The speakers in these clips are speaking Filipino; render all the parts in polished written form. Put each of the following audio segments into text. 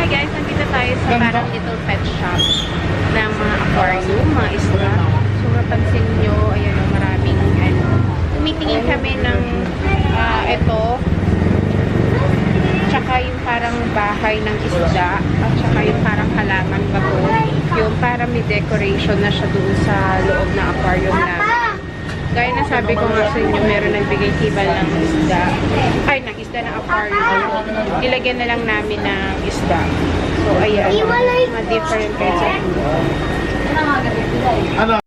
Hi guys, nandito tayo sa parang little pet shop ng mga aquarium, mga isla. So mapansin nyo, ayan o, maraming tumitingin kami ng ito, tsaka yung parang bahay ng isda, at tsaka yung parang halaman ba to, yung parang may decoration na siya doon sa loob ng aquarium namin. Gaya na sabi ko nga sa inyo, meron nagbigay kibal ng isda. Ay, ng isda ng aquarium. Ilagyan na lang namin ng isda. So, ayan. Mga different kinds of food. Ano?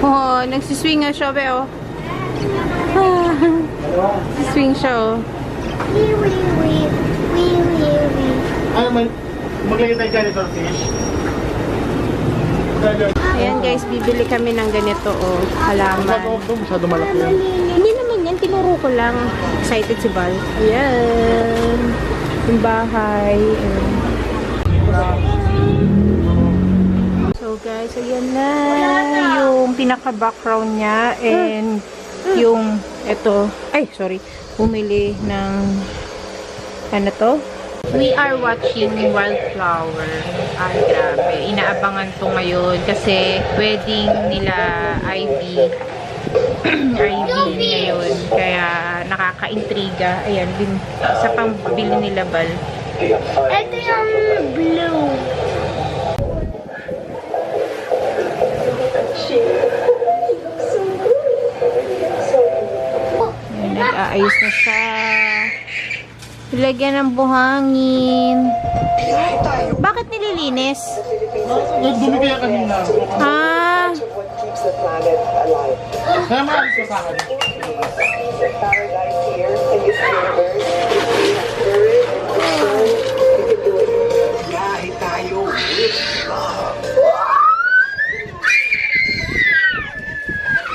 Oh, nagsiswing nga siya, be, oh. Swing siya, oh. Ano man? Maglagay tayo ganito fish. Ayan, guys, bibili kami ng ganito, oh. Halaman. Masyado malaki yan. Hindi naman yan, tinuro ko lang. Excited si Val. Ayan. Yung bahay. Ayan. So guys, ayan na yung pinaka-background niya and yung ito, ay sorry, bumili ng ano to? We are watching wildflower. Ay grabe, inaabangan to ngayon kasi wedding nila Ivy. Ivy ngayon, kaya nakaka-intriga. Ayan, sa pambili nila Bal. Ito yung blue. Ayan, nag-aayos na siya. Ilagyan ng buhangin. Bakit nililinis? Nagdumi kaya kanina. Ah, Kaya maalis ka sa akin.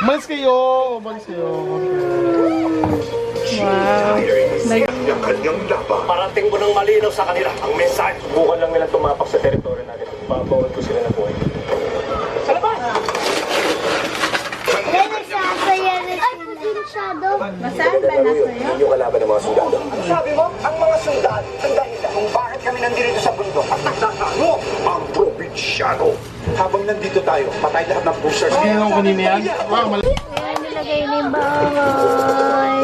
Malis kayo! Malis kayo. wow. Kanyang laban. Parating mo ng malinaw sa kanila ang mensahe. Subukan lang nila tumapak sa teritoryo natin. Babawal ko sila na buhay. Sa labas! Masaan ba nasa yun? Hindi yung kalaban ng mga sundalo. Ano sabi mo? Ang mga sundalo, ang dahilan kung bakit kami nandito sa bundok at nagtatago ang probinsyano. Habang nandito tayo, patay lahat ng boosters. Kaya nung kanina yan? Wow, malaki. Ayan, nilagay ni Baboy.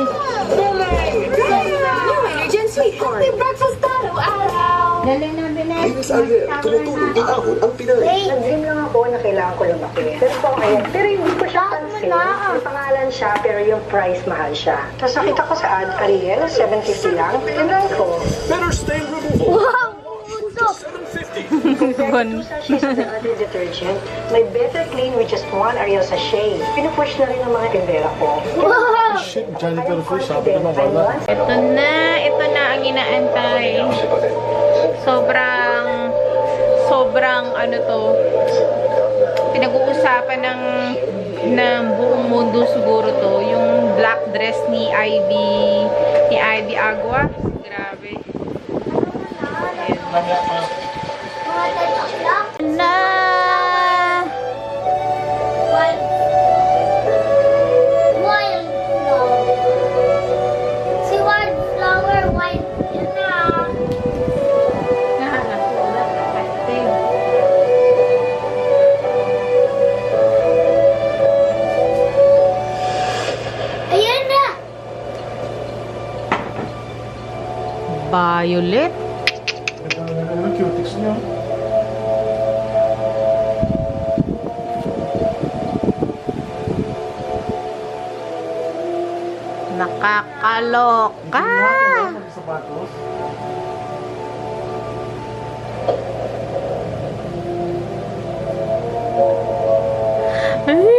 Galing na binet. Linis Ariel, tumutulong ng ahon ang Pinay. Nag-dream lang ako na kailangan ko lumaki. Pero po ngayon, pero hindi ko siya pansin. May pangalan siya, pero yung price mahal siya. Tapos nakita ko sa ad, Ariel, 750 lang. Tinry ko. Better stain removal. Wow! Compared to sachets of the other detergent, may better clean with just one Ariel sachet. Pinupush na rin ng mga tindera ko. Wow! Shit, janitor fish. Sabi naman wala. Ito na ang inaantay. Sobrang ano to, pinag-uusapan ng buong mundo siguro to, yung black dress ni Ivy Agua. Grabe. Na! Si wildflower white. Yan na. Ayan na. Violet. Ano cutics niyo? Nakakaloka. Sapatos. Ay,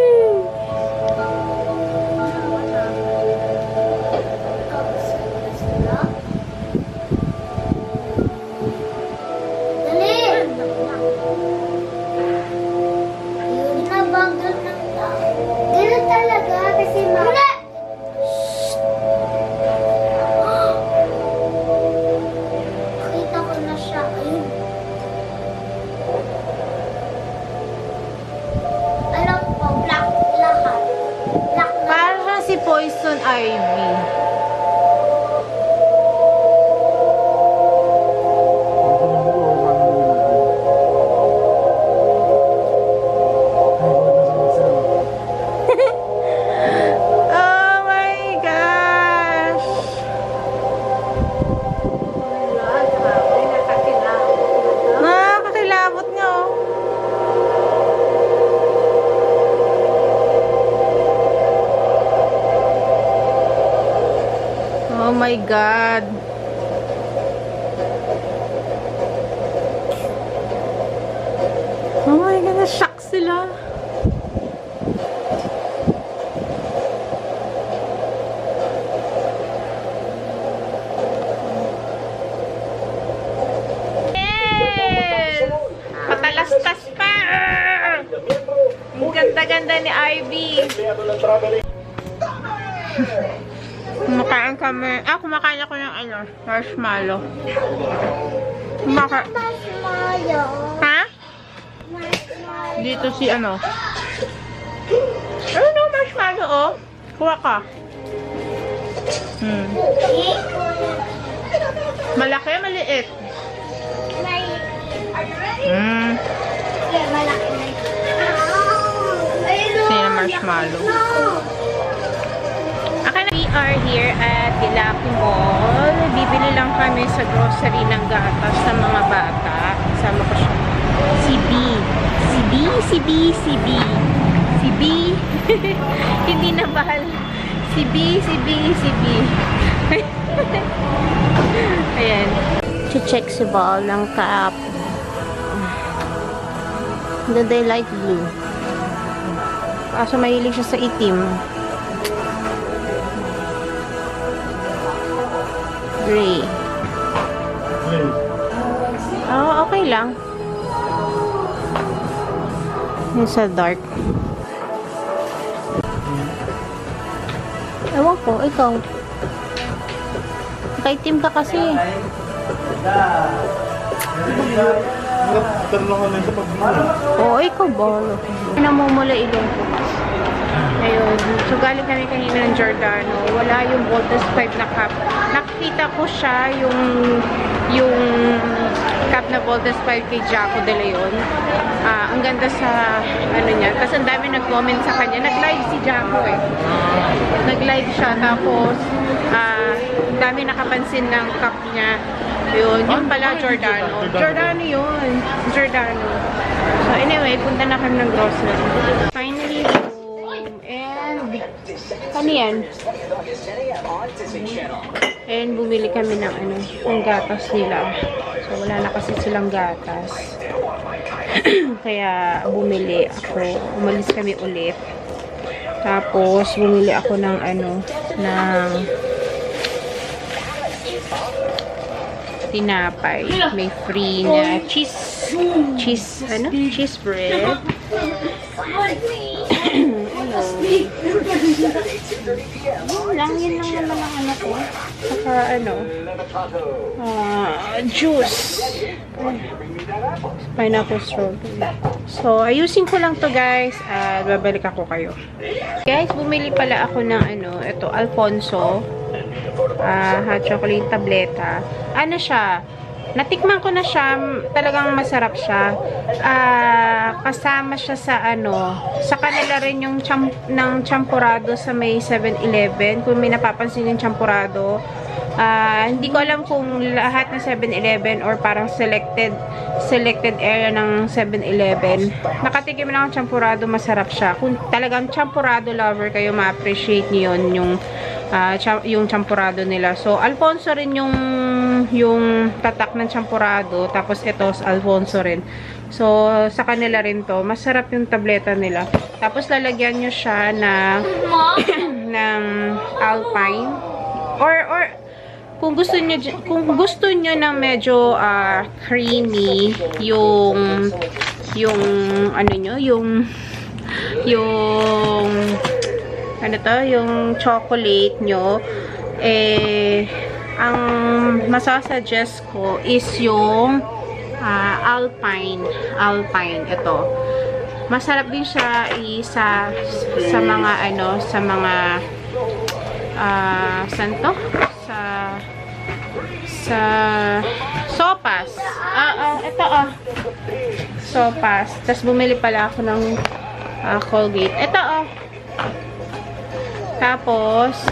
Ivy. Oh my gosh! Nakakakilabot nga oh. Oh my God. Oh my God, na-shock sila. Yes! Patalastas pa! Ang ganda-ganda ni Ivy. Kumakain kami. Kumakain ako ng marshmallow. Marshmallow. Ha? Dito si ano? Ano marshmallow oh? Kuha ka. Malaki, maliit. Malaki na. Sino marshmallow? We are here at Gilaki Mall. Bibili lang kami sa grocery ng gatas ng mga bata. Kasama ko siya. Si B. Hindi na bahal. Si B. Ayan. Check si Ball ng cap. Ganda yung light blue. Kaso mahilig siya sa itim. Gray. Oh, okay lang. Yung sa dark. Ewan ko, ikaw. Nakaitim ka kasi. Tarungan na ito pag Oo, ikaw bolo. Namumula ilong ko. Ayun. So, galing kami kanina ng Giordano. Wala yung Voltes 5 na cup. Nakita ko siya yung cup na Voltes 5 kay Jaco de Leon. Ang ganda sa ano niya. Tapos ang dami nag-comment sa kanya. Nag-live si Jaco eh. Nag-live siya. Tapos ang dami nakapansin ng cup niya. Yun pala Giordano. Giordano yun. Giordano. So anyway, punta na kami ng grocery. Finally, and ano yan? And bumili kami ng ng gatas nila. So wala na kasi silang gatas. Kaya bumili ako. Umalis kami ulit. Tapos bumili ako ng ng tinapay. May free na cheese bread. Yun lang naman ang anak ko. Saka juice. Pineapple strawberry. So, ayusin ko lang to guys. At babalik ako kayo. Guys, bumili pala ako ng ito, Alfonso. Hot chocolate tableta. Ano siya? Natikman ko na siya. Talagang masarap siya. Kasama siya sa sa kanila rin yung ng champurado sa may 7-Eleven. Kung may napapansin yung champurado. Hindi ko alam kung lahat ng 7-Eleven or parang selected area ng 7-Eleven. Nakatikim na akong champurado, masarap siya. Kung talagang champurado lover kayo, ma-appreciate niyo yun yung champurado nila. So, Alfonso rin yung tatak ng champurado. Tapos ito, Alfonso rin. So, sa kanila rin to. Masarap yung tableta nila. Tapos, lalagyan nyo siya ng Alpine. Or kung gusto nyo na medyo creamy yung yung chocolate nyo, ang masasuggest ko is yung Alpine. Ito. Masarap din siya sa mga saan to? Sa Sopas. Ito Sopas. Tapos bumili pala ako ng Colgate. Ito Tapos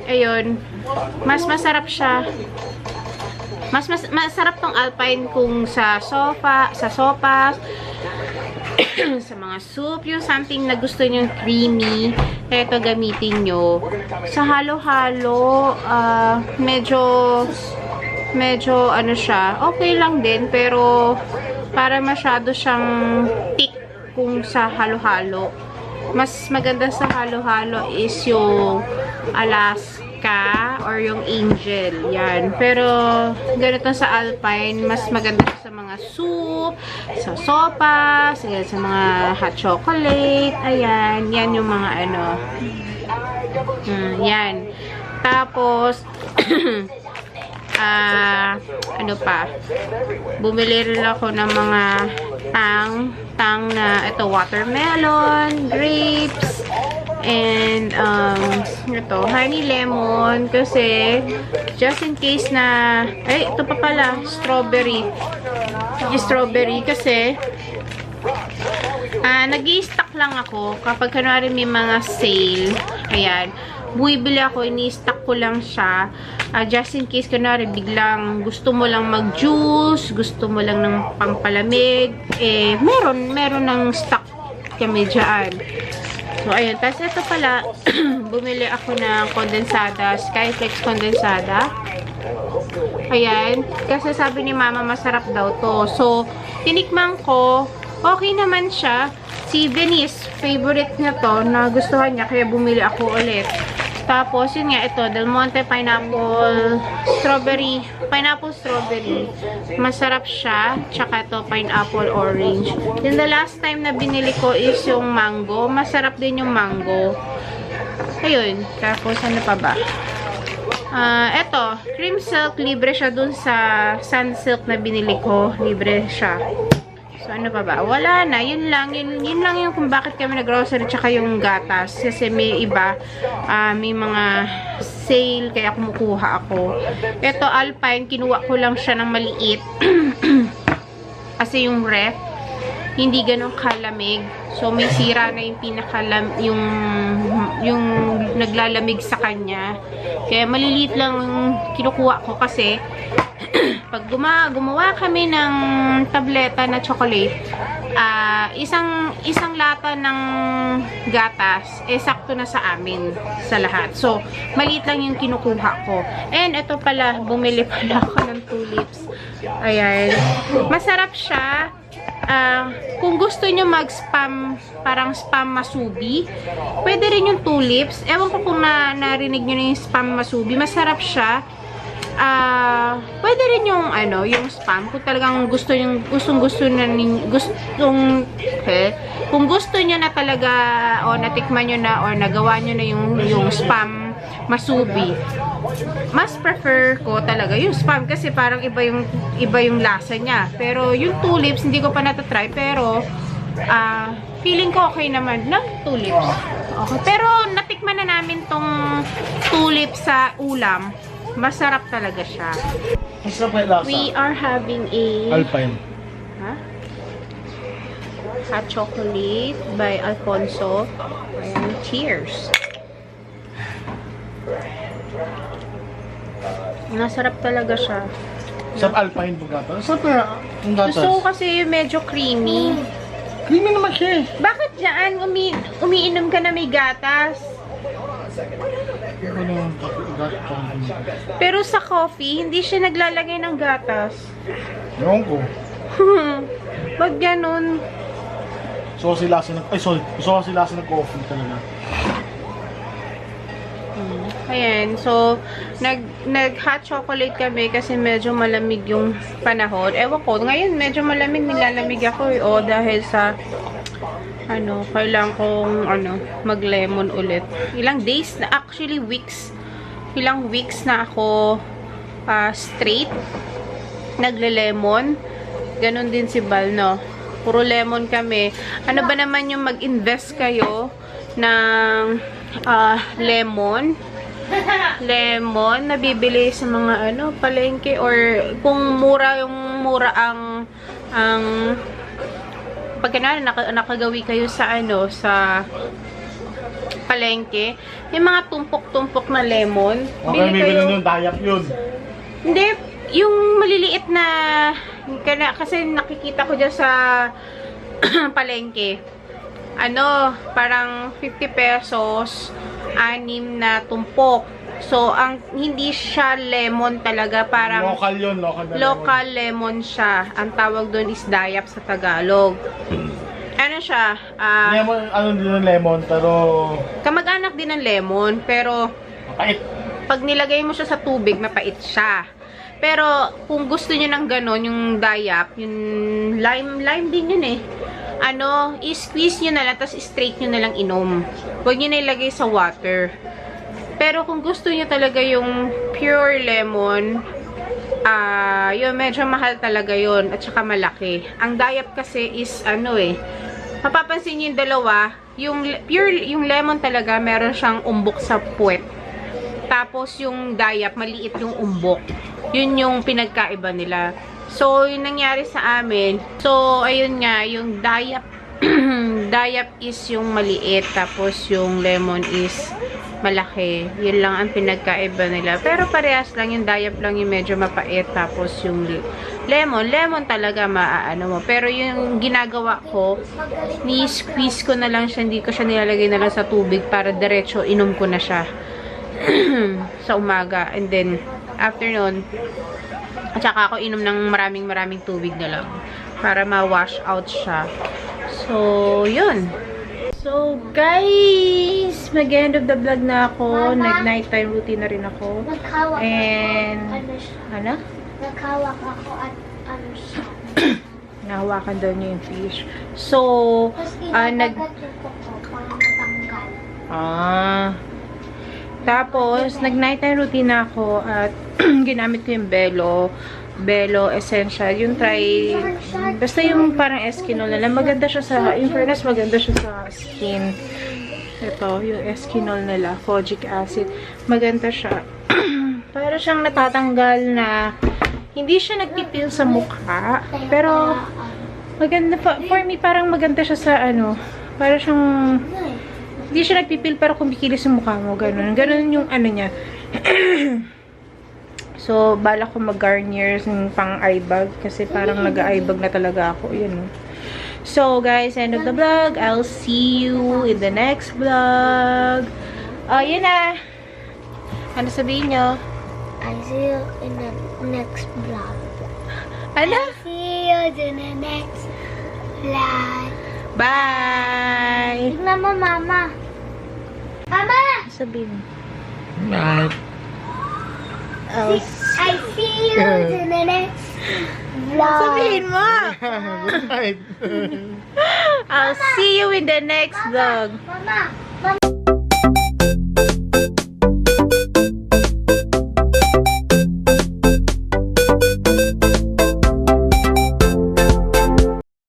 ayun, mas masarap siya. Masarap tong Alpine kung sa Sopas, sa mga soup, yung something na gusto nyo creamy, ito gamitin nyo. Sa halo-halo, medyo ano siya, okay lang din, pero para masyado siyang thick kung sa halo-halo. Mas maganda sa halo-halo is yung Alaska or yung Angel. Yan. Pero, ganito sa Alpine, mas maganda sa mga soup, sa sopa, sa mga hot chocolate. Ayan. Yan yung mga ano. Yan. Tapos, ano pa? Bumili rin ako ng mga tang na ito, watermelon, grapes, and ito, honey lemon, kasi just in case na ito pa pala, strawberry kasi nag-i-stock lang ako kapag kunwari may mga sale. Ayan, buibili ako, ini-stock ko lang siya just in case kunwari biglang gusto mo lang mag-juice, gusto mo lang ng pampalamig, meron ng stock kami dyan. So, ayun. Tapos, ito pala, bumili ako ng kondensada, Skyflex kondensada. Ayan. Kasi sabi ni mama, masarap daw to. So, tinikman ko, okay naman siya. Si Denise, favorite niya to, nagustuhan niya, kaya bumili ako ulit. Tapos, yun nga, ito, Del Monte pineapple strawberry. Masarap siya. Tsaka ito, pineapple orange. Then, the last time na binili ko is yung mango. Masarap din yung mango. Ayun. Tapos, ano pa ba? Ito, cream silk. Libre siya dun sa sun silk na binili ko. Libre siya. So, ano pa ba? Wala na. Yun lang yung kung bakit kami nag-grocery tsaka yung gatas. Kasi may iba, may mga sale, kaya kumukuha ako. Ito, Alpine, kinuha ko lang siya ng maliit. Kasi yung ref, hindi ganun kalamig. So, may sira na yung yung naglalamig sa kanya. Kaya maliliit lang kinukuha ko kasi pag gumawa kami ng tableta na chocolate, isang lata ng gatas, sakto na sa amin sa lahat. So, maliit lang yung kinukuha ko. And ito pala, bumili pala ako ng tulips. Ayan. Masarap siya. Kung gusto nyo mag-spam, parang spam masubi, pwede rin yung tulips. Ewan ko kung narinig nyo na yung spam masubi. Masarap siya. Pwede rin yung yung spam kung talagang kung gusto niyo na talaga o natikman niyo na or nagawa niyo na yung spam masubi. Mas prefer ko talaga yung spam kasi parang iba yung lasa niya. Pero yung tulips hindi ko pa na-try, pero feeling ko okay naman na tulips. Okay. Pero natikman na namin tong tulips sa ulam. Masarap talaga siya. Masarap yung lasa. We are having a Alpine. hot chocolate by Alfonso. Ayan, cheers. Masarap talaga siya. Sa Alpine po gatas. Masarap na yung gatas. Gusto ko kasi medyo creamy. Creamy naman siya eh. Bakit dyan umiinom ka na may gatas? Ano yung gatas? Pero sa coffee, hindi siya naglalagay ng gatas. Ewan ko. Wag ganun. Gusto kasi lasa ng coffee talaga. Ayan, so, nag-hot chocolate kami kasi medyo malamig yung panahon. Ewan ko, ngayon medyo malamig, nilalamig ako eh. O, dahil sa, kailangan kong, mag-lemon ulit. Ilang days na, actually weeks. Ilang weeks na ako straight nagle-lemon. Ganon din si Bal, no? Puro lemon kami. Ano ba naman yung mag-invest kayo ng lemon. Lemon, nabibili sa mga palengke, or kung mura ang pag nakagawi kayo sa sa palengke, yung mga tumpok-tumpok na lemon. Okay, Bili may kayo. ganun, dayap yun. Hindi, yung maliliit na, kasi nakikita ko dyan sa palengke. Parang 50 pesos, 6 na tumpok. So, hindi siya lemon talaga, parang Local yun, local na local lemon siya. Ang tawag doon is dayap sa Tagalog. Ano siya? Lemon, ano din ng lemon, pero Kamag-anak din ng lemon, pero mapait. pag nilagay mo siya sa tubig, mapait siya. Pero, kung gusto nyo ng ganon, yung dayap, yung lime din yun eh. I-squeeze nyo na lang, tapos straight nyo na lang inom. Huwag nyo na ilagay sa water. Pero, kung gusto nyo talaga yung pure lemon, yun, medyo mahal talaga yun, at saka malaki. Ang dayap kasi is, mapapansin nyo yung dalawa, yung lemon talaga, meron siyang umbok sa puwet. Tapos, yung dayap, maliit yung umbok. Yun yung pinagkaiba nila. So, yung nangyari sa amin, so, ayun nga, yung dayap, dayap is yung maliit, tapos yung lemon is malaki. Yun lang ang pinagkaiba nila. Pero parehas lang, yung dayap lang yung medyo mapait, tapos yung lemon talaga maaano mo. Pero yung ginagawa ko, ni-squeeze ko na lang siya, hindi ko siya nilalagay na lang sa tubig para diretso inom ko na siya sa umaga. And then, afternoon, at saka ako inom ng maraming tubig na lang para ma-wash out siya. So, yun. So, guys, mag-end of the vlog na ako. Nag-nighttime routine na rin ako. Nagkawak And, ako. ano? Nagkawak ako at siya. Nahawakan daw niya yung fish. So, Tapos nag... inagagat yung kuko para matanggal. Tapos, nag-nighttime routine na ako at ginamit ko yung Belo Essential. Yung basta yung parang Eskinol na lang. Maganda siya sa, in fairness, maganda siya sa skin. Ito, yung Eskinol nila, Kojic acid. Maganda siya. Para siyang natatanggal na, hindi siya nagpipil sa mukha. Pero, maganda pa, for me, parang maganda siya sa para siyang, hindi siya nagpipil pero kumikilis yung mukha mo. Ganun yung niya. So, bala ko mag-garnier yung pang eye bag. Kasi parang nag-eye bag na talaga ako. Yan. So, guys, end of the vlog. I'll see you in the next vlog. Oh, yun na. Ano sabihin nyo? I see you in the next vlog. Ano? See you in the next vlog. Bye! Tignan mo, Mama. Mama! Sabihin. Night. I see you in the next vlog. Sabihin mo! Good night. I'll see you in the next vlog. Mama!